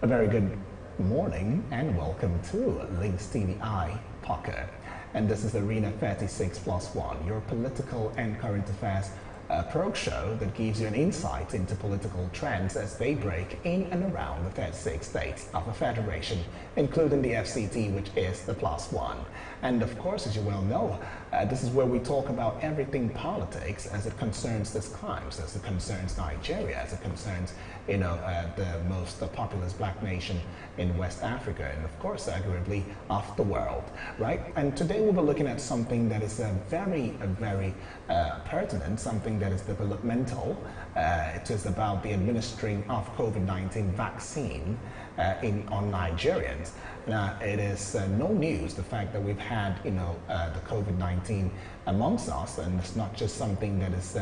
A very good morning and welcome to LINKSTVI Pocket. And this is Arena 36+1, your political and current affairs probe show that gives you an insight into political trends as they break in and around the 36 states of the Federation, including the FCT, which is the +1. And of course, as you well know, this is where we talk about everything politics as it concerns this crimes, as it concerns Nigeria, as it concerns, the most populous black nation in West Africa, and of course, arguably of the world, right? And today we'll be looking at something that is very pertinent, something that is developmental. It is about the administering of COVID-19 vaccine on Nigerians. Now, it is no news the fact that we've had, the COVID-19 amongst us, and it's not just something that is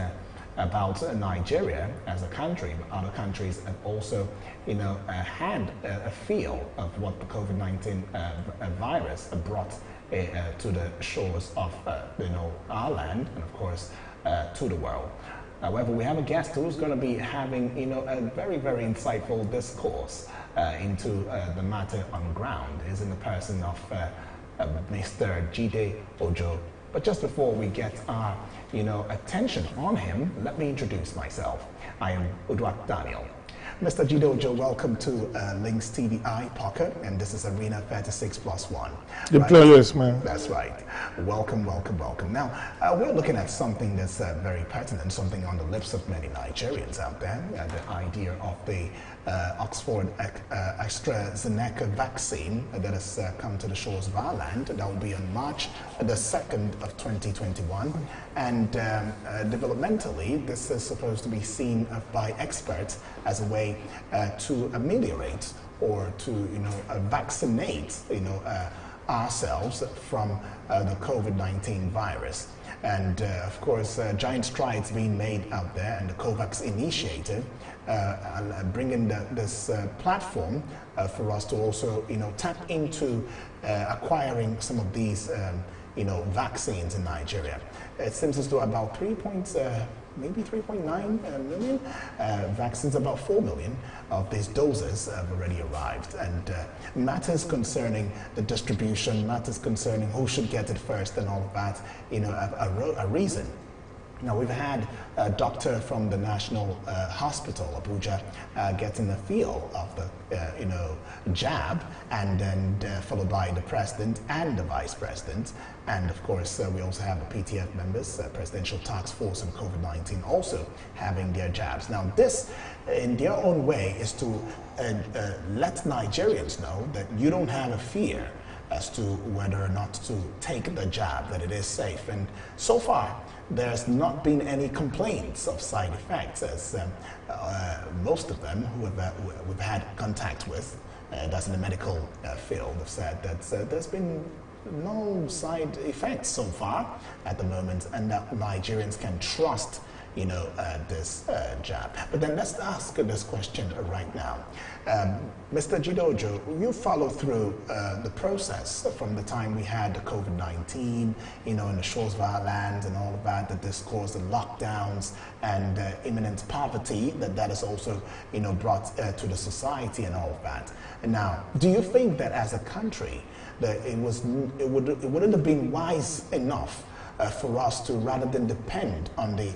about Nigeria as a country, but other countries have also, had a feel of what the COVID-19 virus brought to the shores of, our land, and of course, to the world. However, we have a guest who's going to be having, a very insightful discourse into the matter on ground. Is in the person of Mr. Jide Ojo. But just before we get our, attention on him, let me introduce myself. I am Uduak Daniel. Mr. Jide Ojo, welcome to LINKSTVI Pocket, and this is Arena 36+1. The pleasure is mine. That's right. Welcome. Now, we're looking at something that's very pertinent, something on the lips of many Nigerians out there, the idea of the Oxford AstraZeneca vaccine that has come to the shores of our land. That will be on March the 2nd of 2021. And developmentally, this is supposed to be seen by experts as a way to ameliorate or to, vaccinate, ourselves from the COVID-19 virus. And of course, giant strides being made out there, and the COVAX initiative bringing this platform for us to also, tap into acquiring some of these, vaccines in Nigeria. It seems as though about 3.9 million vaccines, about 4 million of these doses have already arrived, and matters concerning the distribution, matters concerning who should get it first and all of that, a reason. Now, we've had a doctor from the National Hospital, Abuja, getting the feel of the, jab, and then followed by the president and the vice president. And of course, we also have the PTF members, Presidential Task Force on COVID-19, also having their jabs. Now, this, in their own way, is to let Nigerians know that you don't have a fear as to whether or not to take the jab, that it is safe. And so far, there's not been any complaints of side effects, as most of them who we've had contact with, that's in the medical field, have said that there's been no side effects so far at the moment, and that Nigerians can trust this jab. But then let's ask this question right now. Mr. Jide Ojo, you follow through the process from the time we had the COVID-19, in the shores of our land and all of that, that this caused the lockdowns and imminent poverty that is also, brought to the society and all of that. And now, do you think that as a country, that it wouldn't have been wise enough for us to, rather than depend on the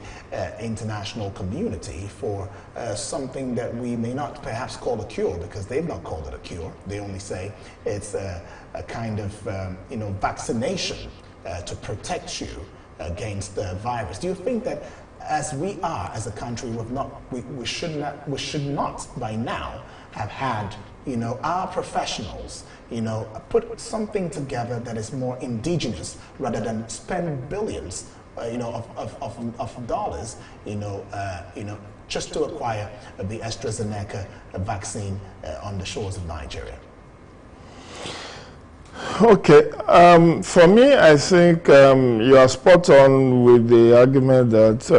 international community for something that we may not perhaps call a cure, because they've not called it a cure. They only say it's a kind of vaccination to protect you against the virus. Do you think that as we are as a country, we should not by now have had our professionals put something together that is more indigenous, rather than spend billions, of dollars, just to acquire the AstraZeneca vaccine on the shores of Nigeria? Okay, for me, I think you are spot on with the argument that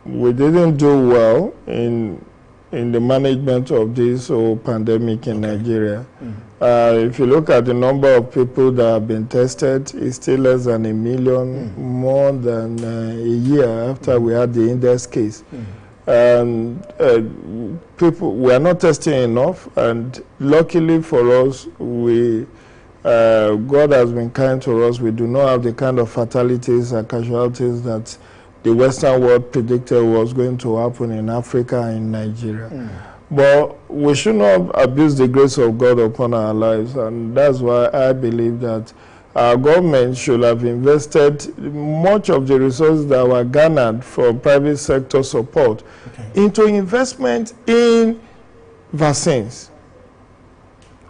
we didn't do well in the management of this whole pandemic in Nigeria. If you look at the number of people that have been tested, it's still less than 1 million, more than a year after we had the index case. and people, we are not testing enough, and luckily for us, God has been kind to us. We do not have the kind of fatalities and casualties that the Western world predicted was going to happen in Africa and in Nigeria. But we should not abuse the grace of God upon our lives, and that's why I believe that our government should have invested much of the resources that were garnered from private sector support into investment in vaccines.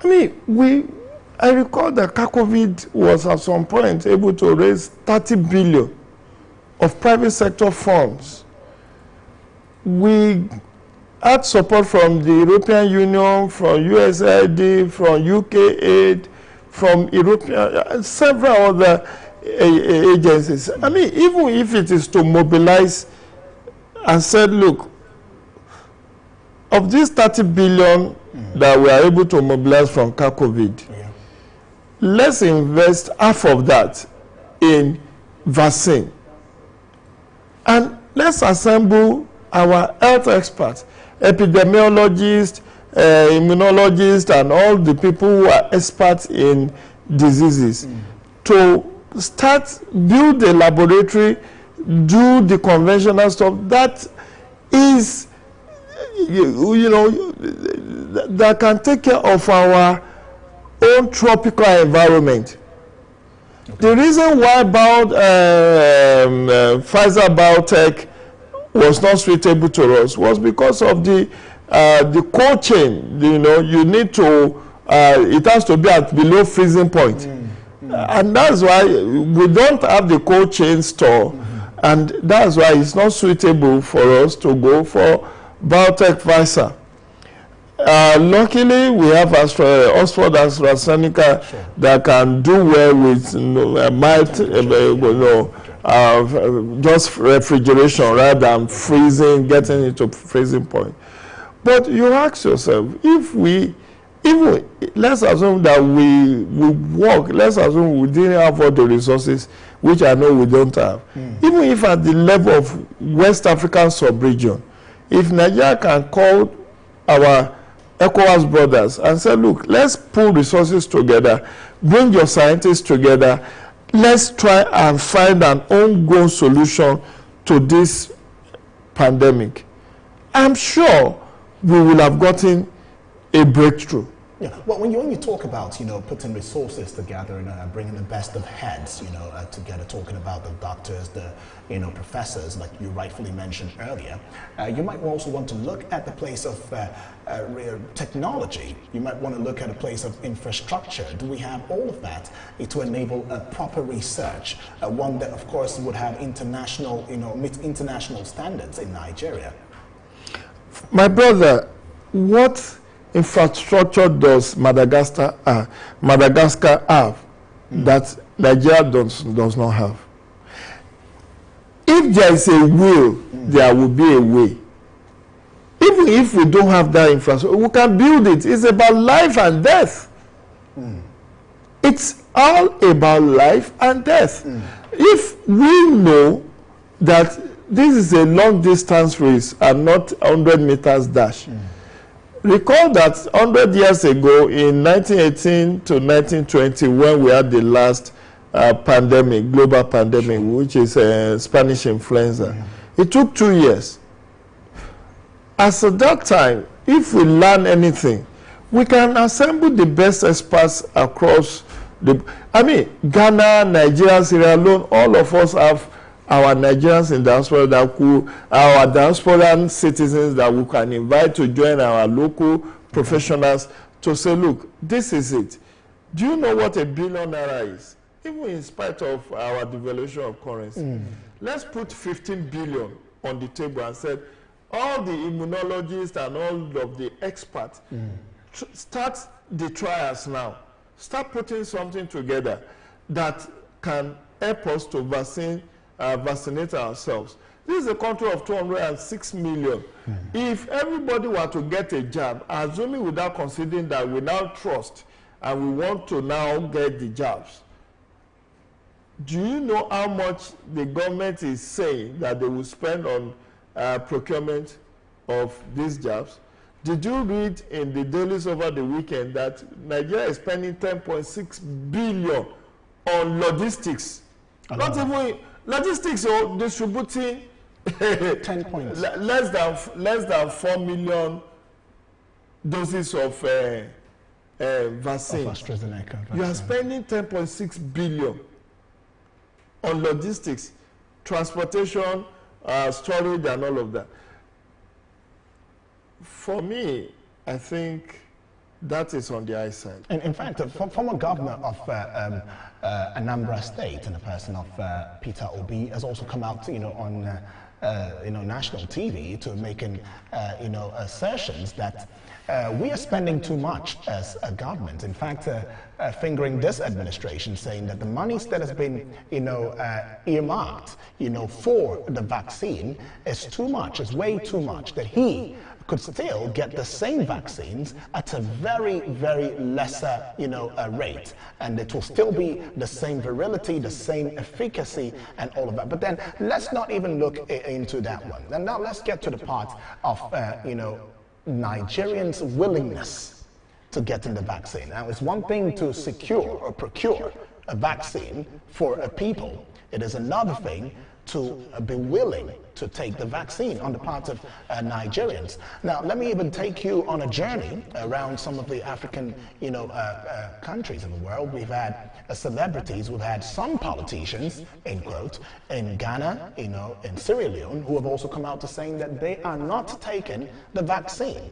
I mean, I recall that COVID was at some point able to raise 30 billion of private sector funds. We had support from the European Union, from USAID, from UK Aid, from European, several other agencies. I mean, even if it is to mobilize and said, look, of these 30 billion that we are able to mobilize from COVID, let's invest half of that in vaccine. And let's assemble our health experts, epidemiologists, immunologists, and all the people who are experts in diseases to build a laboratory, do the conventional stuff that is, that can take care of our own tropical environment. The reason why Pfizer Biotech was not suitable to us was because of the cold chain. You need to, it has to be at below freezing point. And that's why we don't have the cold chain store. And that's why it's not suitable for us to go for Biotech Pfizer. Luckily, we have Oxford AstraZeneca that can do well with just refrigeration rather than freezing, getting it to freezing point. But you ask yourself, let's assume that we work, let's assume we didn't have all the resources, which I know we don't have. Even if at the level of West African sub-region, if Nigeria can call our ECOWAS brothers and say, look, let's pull resources together, bring your scientists together, let's try and find an ongoing solution to this pandemic, I'm sure we will have gotten a breakthrough. Yeah. Well, when you talk about, putting resources together and bringing the best of heads, together, talking about the doctors, the, professors, like you rightfully mentioned earlier, you might also want to look at the place of technology. You might want to look at a place of infrastructure. Do we have all of that to enable a proper research, one that, of course, would have international, meet international standards in Nigeria? My brother, what infrastructure does Madagascar have that Nigeria does not have? If there is a will, there will be a way. Even if we don't have that infrastructure, we can build it. It's about life and death. It's all about life and death. If we know that this is a long distance race and not 100 meters dash, recall that 100 years ago in 1918 to 1920, when we had the last pandemic, global pandemic, which is Spanish influenza, it took 2 years. As at that time, if we learn anything, we can assemble the best experts across Ghana, Nigeria, Sierra Leone, all of us have our Nigerians in diaspora our diasporan citizens that we can invite to join our local professionals to say, look, this is it. Do you know what $1 billion is? Even in spite of our devaluation of currency. Let's put 15 billion on the table and say, all the immunologists and all of the experts, start the trials now. Start putting something together that can help us to vaccinate ourselves. This is a country of 206 million. If everybody were to get a jab, assuming without considering that we now trust and we want to now get the jabs, do you know how much the government is saying that they will spend on procurement of these jabs. Did you read in the dailies over the weekend that Nigeria is spending 10.6 billion on logistics? Not even logistics or distributing 10 points. less than 4 million doses of vaccine. Of AstraZeneca. You are spending 10.6 billion on logistics, transportation, storage, and all of that. For me, I think that is on the high side. And in fact, the former governor of Anambra State, in the person of Peter Obi, has also come out, on national TV to making, assertions that we are spending too much as a government. In fact, fingering this administration, saying that the monies that has been, earmarked, for the vaccine is too much, is way too much, that he could still get the same vaccines at a very, very lesser, rate. And it will still be the same virility, the same efficacy, and all of that. But then let's not even look into that one. And now let's get to the part of, Nigerians' willingness to get in the vaccine. Now, it's one thing to secure or procure a vaccine for a people. It is another thing to be willing to take the vaccine on the part of Nigerians. Now, let me even take you on a journey around some of the African, countries of the world. We've had celebrities, we've had some politicians, in quote, in Ghana, in Sierra Leone, who have also come out to saying that they are not taking the vaccine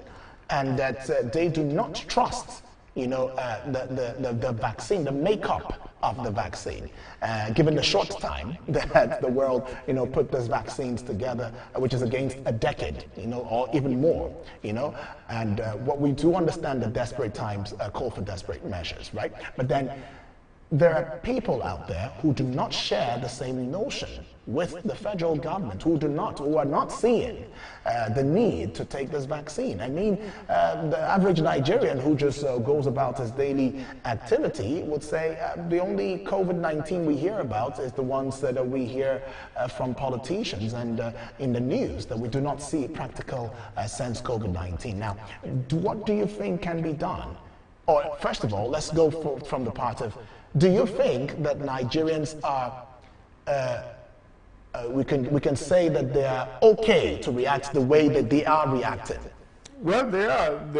and that they do not trust the vaccine, the makeup of the vaccine, given the short time that the world, put those vaccines together, which is against a decade, or even more, and what we do understand that desperate times call for desperate measures, right? But then there are people out there who do not share the same notion with the federal government, who are not seeing the need to take this vaccine. I mean, the average Nigerian who just goes about his daily activity would say the only COVID-19 we hear about is the ones that we hear from politicians and in the news, that we do not see practical since COVID-19. Now, what do you think can be done? Or first of all, let's go from the part of, do you think that Nigerians are, we can say that they are okay to react the way that they are reacting? Well, they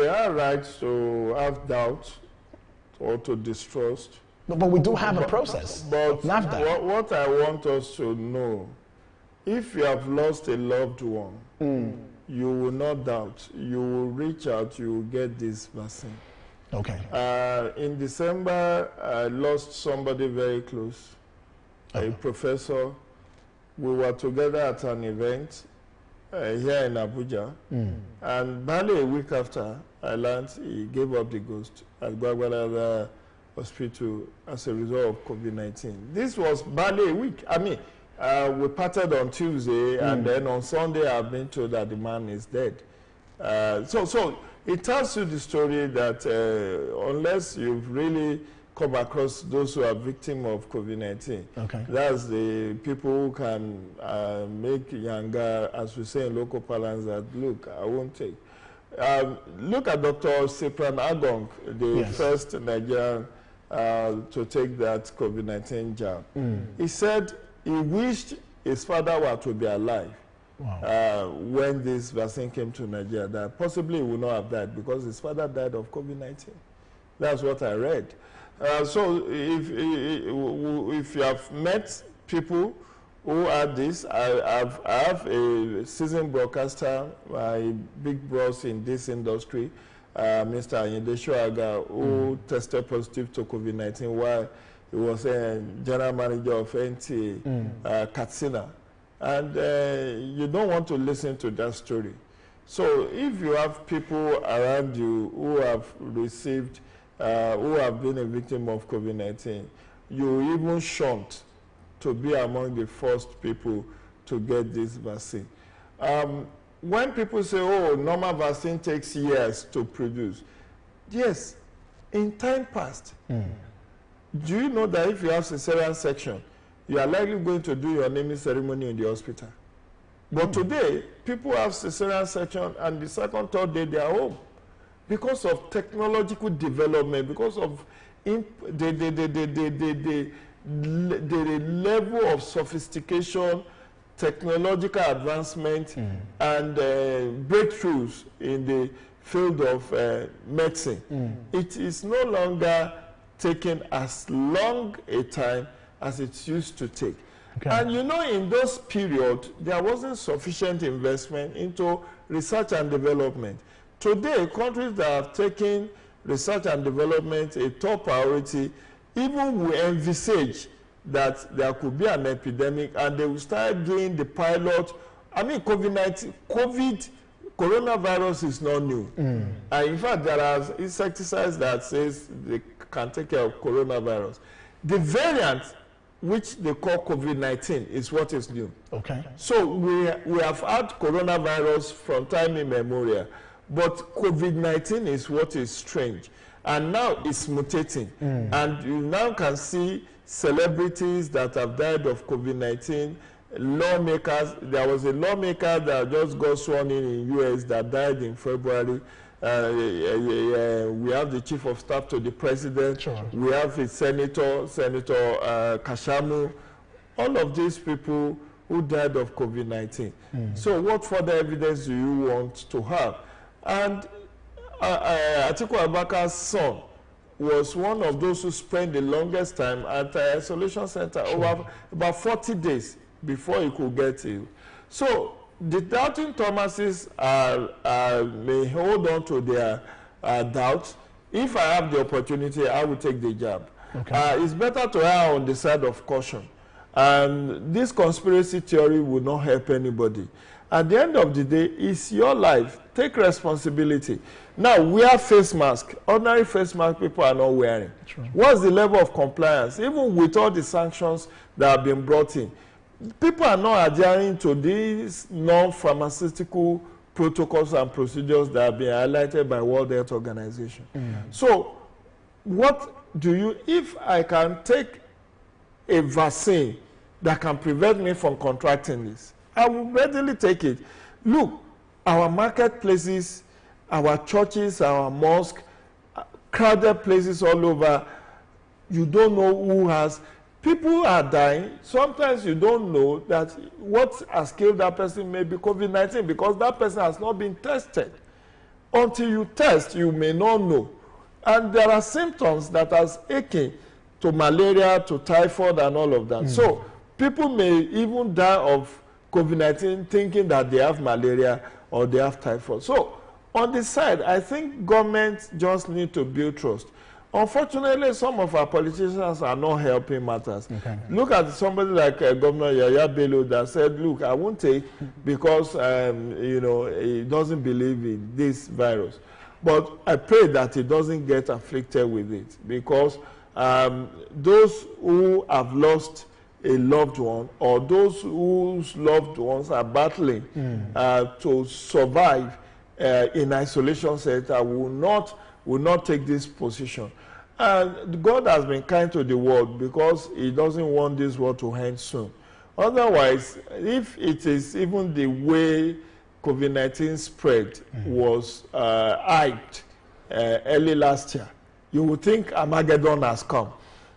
are right to have doubt or to distrust. But we do have a process. But what I want us to know, if you have lost a loved one, you will not doubt. You will reach out, you will get this vaccine. Okay. In December, I lost somebody very close, a professor. We were together at an event here in Abuja, and barely a week after, I learned he gave up the ghost at Gwagwalada Hospital as a result of COVID-19. This was barely a week. I mean, we parted on Tuesday, and then on Sunday, I've been told that the man is dead. So it tells you the story that unless you've really come across those who are victims of COVID-19, that's the people who can make younger, as we say in local parlance, that look, I won't take. Look at Dr. Sipran Agong, the first Nigerian to take that COVID-19 jab. He said he wished his father were to be alive. Wow. When this vaccine came to Nigeria, that possibly he would not have died because his father died of COVID-19. That's what I read. So if you have met people who had this, I have a seasoned broadcaster, my big boss in this industry, Mr. Ayinde Shoaga, who tested positive to COVID-19 while he was a general manager of NTA, Katsina. And you don't want to listen to that story. So if you have people around you who have received, who have been a victim of COVID-19, you even shunned to be among the first people to get this vaccine. When people say, oh, normal vaccine takes years to produce, yes, in time past, do you know that if you have cesarean section, you are likely going to do your naming ceremony in the hospital? But today, people have cesarean section, and the second, third day, they are home. Because of technological development, because of the level of sophistication, technological advancement, and breakthroughs in the field of medicine. It is no longer taking as long a time as it used to take. Okay. And you know, in those periods, there wasn't sufficient investment into research and development. Today, countries that have taken research and development a top priority, even will envisage that there could be an epidemic, and they will start doing the pilot. I mean, coronavirus is not new. And in fact, there are insecticides that says they can take care of coronavirus. The variant, which they call COVID-19, is what is new. Okay. So we have had coronavirus from time immemorial, but COVID-19 is what is strange. And now it's mutating. And you now can see celebrities that have died of COVID-19, lawmakers. There was a lawmaker that just got sworn in US that died in February. We have the chief of staff to the president. Sure. We have the Senator Kashamu. All of these people who died of COVID-19. So what further evidence do you want to have? And Atiku Abacha's son was one of those who spent the longest time at the isolation center, over about 40 days before he could get ill. So the doubting Thomases may hold on to their doubts. If I have the opportunity, I will take the jab. Okay. It's better to err on the side of caution. And this conspiracy theory will not help anybody. At the end of the day, it's your life. Take responsibility. Now, wear face mask. Ordinary face mask people are not wearing. True. What's the level of compliance? Even with all the sanctions that have been brought in, people are not adhering to these non-pharmaceutical protocols and procedures that have been highlighted by World Health Organization. So, what do you, if I can take a vaccine that can prevent me from contracting this, I will readily take it. Look, our marketplaces, our churches, our mosques, crowded places all over, you don't know who has. People are dying. Sometimes you don't know that what has killed that person may be COVID-19 because that person has not been tested. Until you test, you may not know. And there are symptoms that are akin to malaria, to typhoid, and all of that. So people may even die of COVID-19 thinking that they have malaria or they have typhoid. So on the side, I think government just need to build trust. Unfortunately, some of our politicians are not helping matters. Okay. Look at somebody like Governor Yaya Bello that said, look, I won't take because, you know, he doesn't believe in this virus. But I pray that he doesn't get afflicted with it because those who have lost a loved one or those whose loved ones are battling to survive in isolation center will not take this position. And God has been kind to the world because he doesn't want this world to end soon. Otherwise, if it is even the way COVID-19 spread was hyped early last year, you would think Armageddon has come.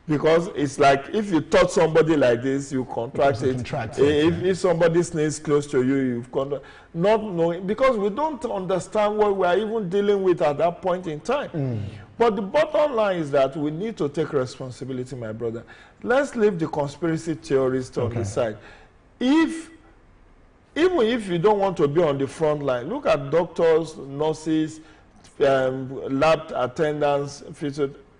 Because it's like if you touch somebody like this, you contract it. If somebody sneezes close to you, you've contract. Not knowing, because we don't understand what we are even dealing with at that point in time. But the bottom line is that we need to take responsibility, my brother. Let's leave the conspiracy theorists on the side. Even if you don't want to be on the front line, look at doctors, nurses, lab attendants,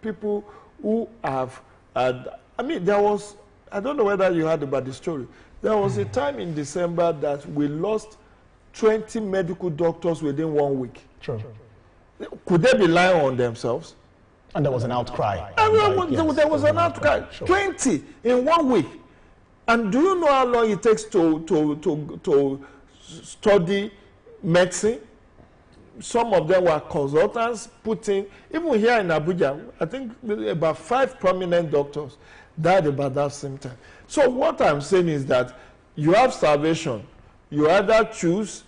people who have. I mean, there was, I don't know whether you heard about the story. There was a time in December that we lost 20 medical doctors within 1 week. True. Could they be lying on themselves? And there was an outcry. There was an outcry. Sure. 20 in 1 week. And do you know how long it takes to study medicine? Some of them were consultants putting, even here in Abuja, I think about 5 prominent doctors died about that same time. So what I'm saying is that you have starvation, You either choose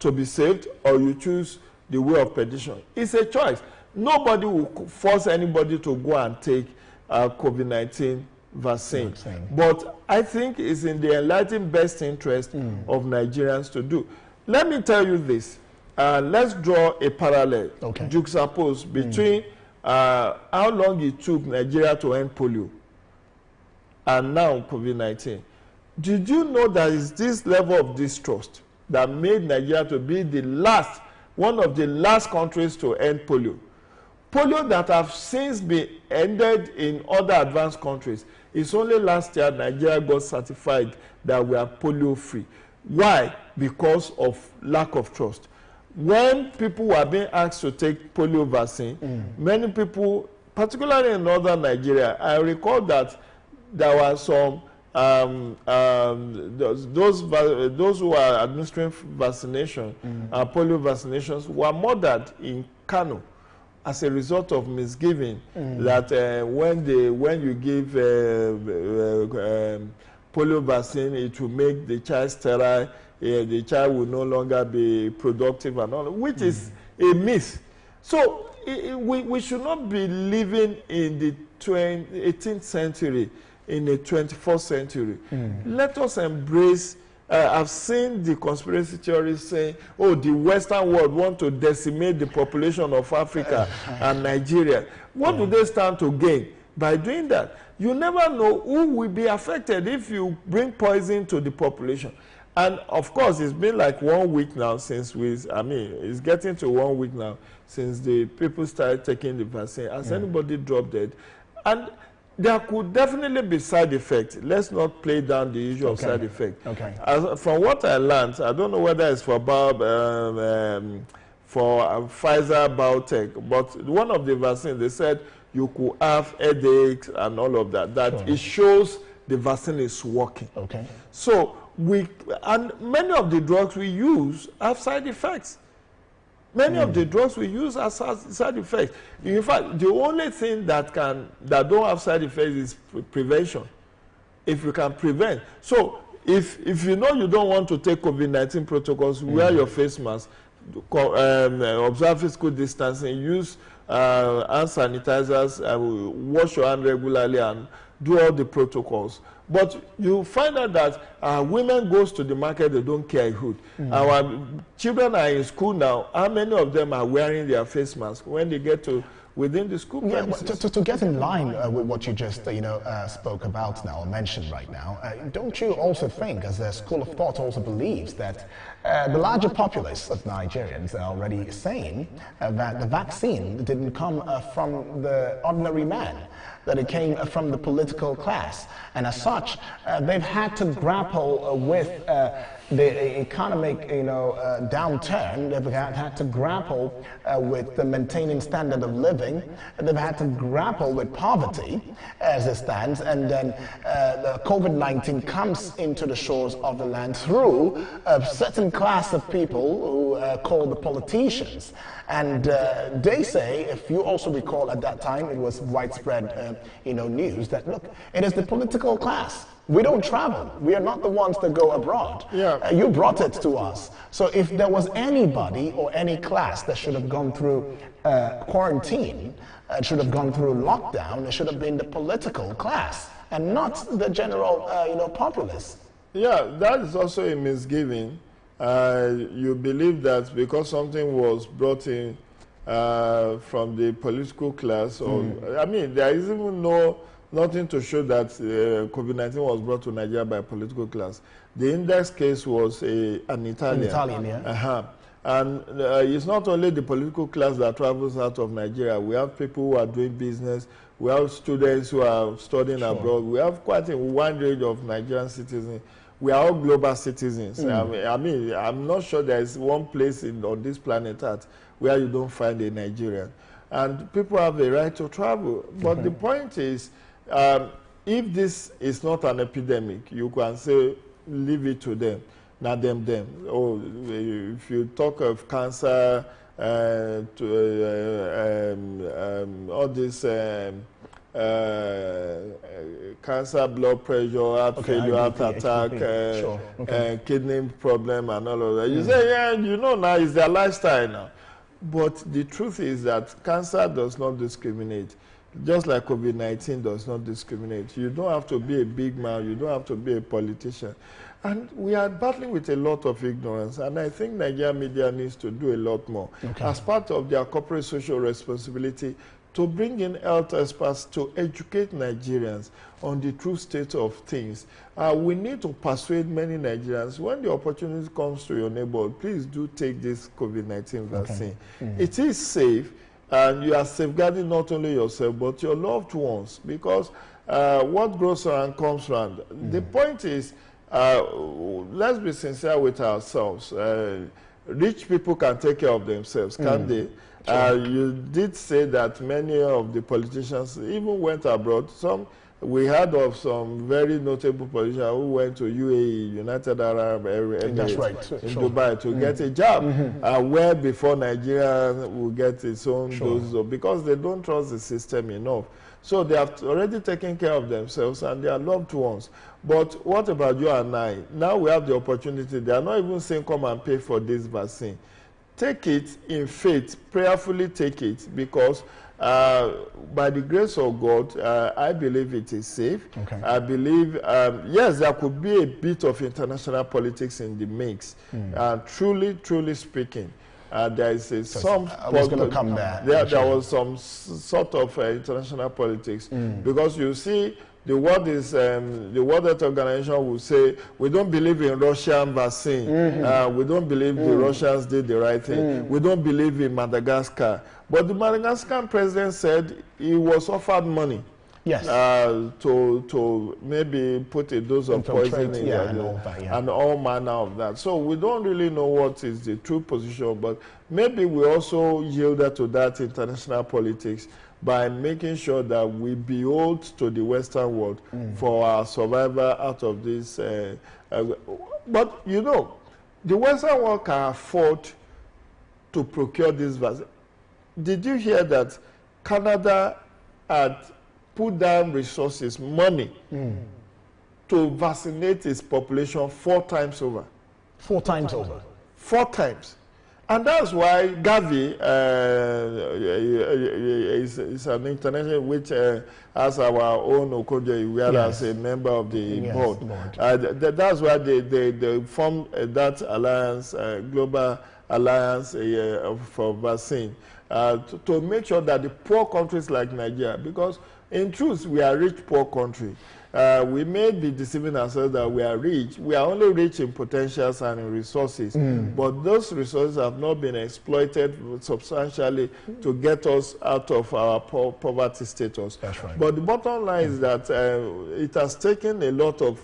to be saved or you choose the way of perdition. It's a choice. Nobody will force anybody to go and take COVID-19 vaccine. But I think it's in the enlightened best interest of Nigerians to do. Let me tell you this. Let's draw a parallel, juxtapose between how long it took Nigeria to end polio and now COVID-19. Did you know that it's this level of distrust that made Nigeria to be the last, one of the last countries to end polio? Polio that have since been ended in other advanced countries. It's only last year Nigeria got certified that we are polio free. Why? Because of lack of trust. When people were being asked to take polio vaccine, many people, particularly in northern Nigeria, I recall that there were some those who are administering vaccination, polio vaccinations, were murdered in Kano as a result of misgiving that when you give polio vaccine, it will make the child sterile, the child will no longer be productive and all, which is a myth. So we should not be living in the 18th century, in the 21st century. Let us embrace. I've seen the conspiracy theories saying, oh, the Western world want to decimate the population of Africa and Nigeria. What do they stand to gain by doing that? You never know who will be affected if you bring poison to the population. And of course, it's been like 1 week now since it's getting to 1 week now since the people started taking the vaccine. Has anybody dropped dead? And there could definitely be side effects. Let's not play down the issue of side effects. From what I learned, I don't know whether it's for Pfizer, Biotech, but one of the vaccines, they said you could have headaches and all of that. It shows the vaccine is working. So and many of the drugs we use have side effects. Many of the drugs we use have side effects. In fact, the only thing that don't have side effects is prevention. If you can prevent. So if you know you don't want to take COVID-19 protocols, wear your face mask, observe physical distancing, use hand sanitizers, wash your hand regularly, and do all the protocols. But you find out that women goes to the market, they don't care a hoot. Our children are in school now. How many of them are wearing their face masks when they get to within the school premises? To get in line with what you just spoke about now, or mentioned right now, don't you also think, as the school of thought also believes, that the larger populace of Nigerians are already saying that the vaccine didn't come from the ordinary man, that it came from the political class, and as such, they've had to grapple with the economic, downturn. They've had to grapple with the maintaining standard of living. They've had to grapple with poverty as it stands, and then the COVID-19 comes into the shores of the land through a certain class of people who call the politicians. And they say, if you also recall at that time, it was widespread, news that, look, it is the political class. We don't travel. We are not the ones that go abroad. You brought it to us. So if there was anybody or any class that should have gone through quarantine, should have gone through lockdown, it should have been the political class and not the general, populace. Yeah, that is also a misgiving. You believe that because something was brought in from the political class, or there is even nothing to show that COVID-19 was brought to Nigeria by a political class. The index case was an Italian. And it's not only the political class that travels out of Nigeria. We have people who are doing business. We have students who are studying abroad. We have quite a wide range of Nigerian citizens. We are all global citizens. I'm not sure there is one place on this planet Earth where you don't find a Nigerian. And people have the right to travel. But the point is, if this is not an epidemic, you can say, leave it to them, not them. Oh, if you talk of cancer, all this cancer, blood pressure, heart failure, heart attack, kidney problem, and all of that. You say, yeah, you know now it's their lifestyle now. But the truth is that cancer does not discriminate. Just like COVID-19 does not discriminate. You don't have to be a big man. You don't have to be a politician. And we are battling with a lot of ignorance. And I think Nigerian media needs to do a lot more. As part of their corporate social responsibility to bring in health experts to educate Nigerians on the true state of things. We need to persuade many Nigerians, when the opportunity comes to your neighborhood, please do take this COVID-19 vaccine. It is safe, and you are safeguarding not only yourself, but your loved ones, because what grows around comes around. The point is, let's be sincere with ourselves. Rich people can take care of themselves, can't they? You did say that many of the politicians even went abroad. We heard of some very notable politicians who went to UAE, United Arab Emirates, in Dubai to get a job, where before Nigeria will get its own doses, because they don't trust the system enough. So they have already taken care of themselves and their loved ones. But what about you and I? Now we have the opportunity. They are not even saying come and pay for this vaccine. Take it in faith, prayerfully take it, because by the grace of God, I believe it is safe. I believe, yes, there could be a bit of international politics in the mix. Truly speaking, there is some. I was going to come there. There was some sort of international politics, because you see, the World Health Organization will say, we don't believe in Russian vaccine. We don't believe the Russians did the right thing. We don't believe in Madagascar. But the Madagascar president said he was offered money. Yes. To maybe put a dose of poison in and all manner of that. So we don't really know what is the true position, but maybe we also yielded to that international politics by making sure that we behold to the Western world for our survival out of this. But you know, the Western world can afford to procure this vaccine. Did you hear that Canada had put down resources, money, to vaccinate its population 4 times over? 4 times over? 4 times. And that's why Gavi is an international which has our own Okoje as a member of the board. That's why they formed that alliance, global alliance for vaccine, to make sure that the poor countries like Nigeria, because in truth we are a rich poor country. We may be deceiving ourselves that we are rich. We are only rich in potentials and in resources, but those resources have not been exploited substantially to get us out of our poverty status. That's right. But the bottom line is that it has taken a lot of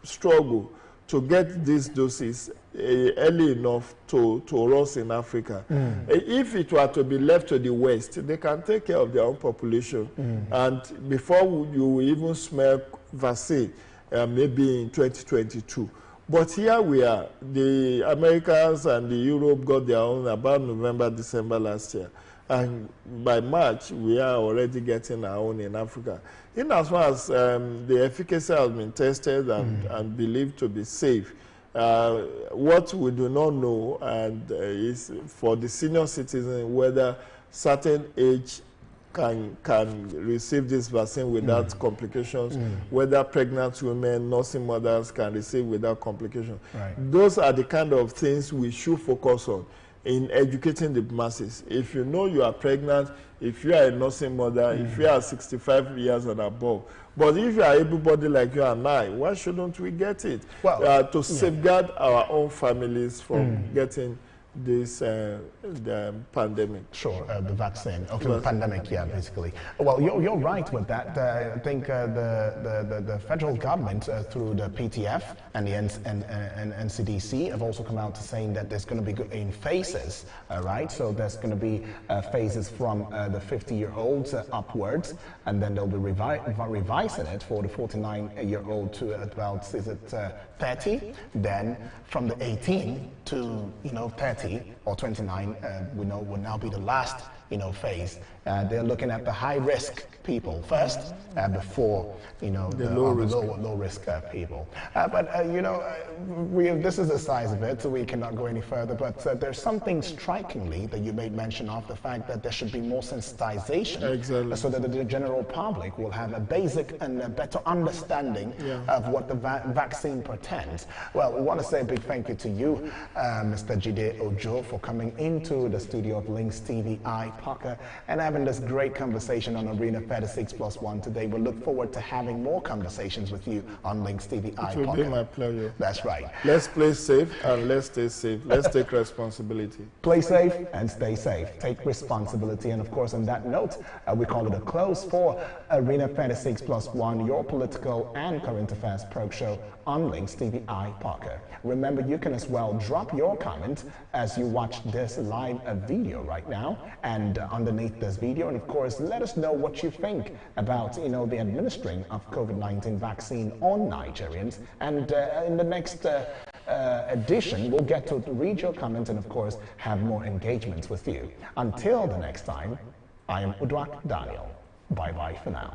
struggle to get these doses early enough to us in Africa. If it were to be left to the West, they can take care of their own population. And before you even smell vaccine, maybe in 2022. But here we are. The Americans and the Europe got their own about November, December last year. And by March, we are already getting our own in Africa. In as far as the efficacy has been tested and believed to be safe, what we do not know is for the senior citizen whether certain age can receive this vaccine without complications, whether pregnant women, nursing mothers can receive without complications. Those are the kind of things we should focus on in educating the masses. If you know you are pregnant, if you are a nursing mother, if you are 65 years and above, but if you are able-bodied like you and I, why shouldn't we get it? Well, to safeguard our own families from getting this the pandemic. Sure, the vaccine. Okay, the pandemic, basically. Well, you're right with that. I think the federal government, through the PTF and the NCDC, have also come out to saying that there's going to be in phases, right? So there's going to be phases from the 50-year-olds upwards, and then they'll be revising it for the 49-year-old to about, 30? Then from the 18 to 30 20 or 29, we know will now be the last, phase. They're looking at the high-risk people first before, the low-risk people. This is the size of it, so we cannot go any further. But there's something strikingly that you made mention of, the fact that there should be more sensitization, so that the general public will have a basic and a better understanding of what the vaccine portends. Well, we want to say a big thank you to you, Mr. Jide Ojo, for coming into the studio of LINKSTVI Parker and having this great conversation on Arena 36+1 today. We look forward to having more conversations with you on LINKSTVI Parker. It will be my pleasure. That's right. Let's play safe and let's stay safe. Let's take responsibility. Play safe and stay safe. Take responsibility. And of course, on that note, we call it a close for Arena 36+1, your political and current affairs probe show on LINKSTVI Parker. Remember, you can as well drop your comment as you watch this live video right now and underneath this video. And of course, let us know what you think about, the administering of COVID-19 vaccine on Nigerians. And in the next edition, we'll get to read your comments and of course, have more engagements with you. Until the next time, I am Udwak Daniel. Bye-bye for now.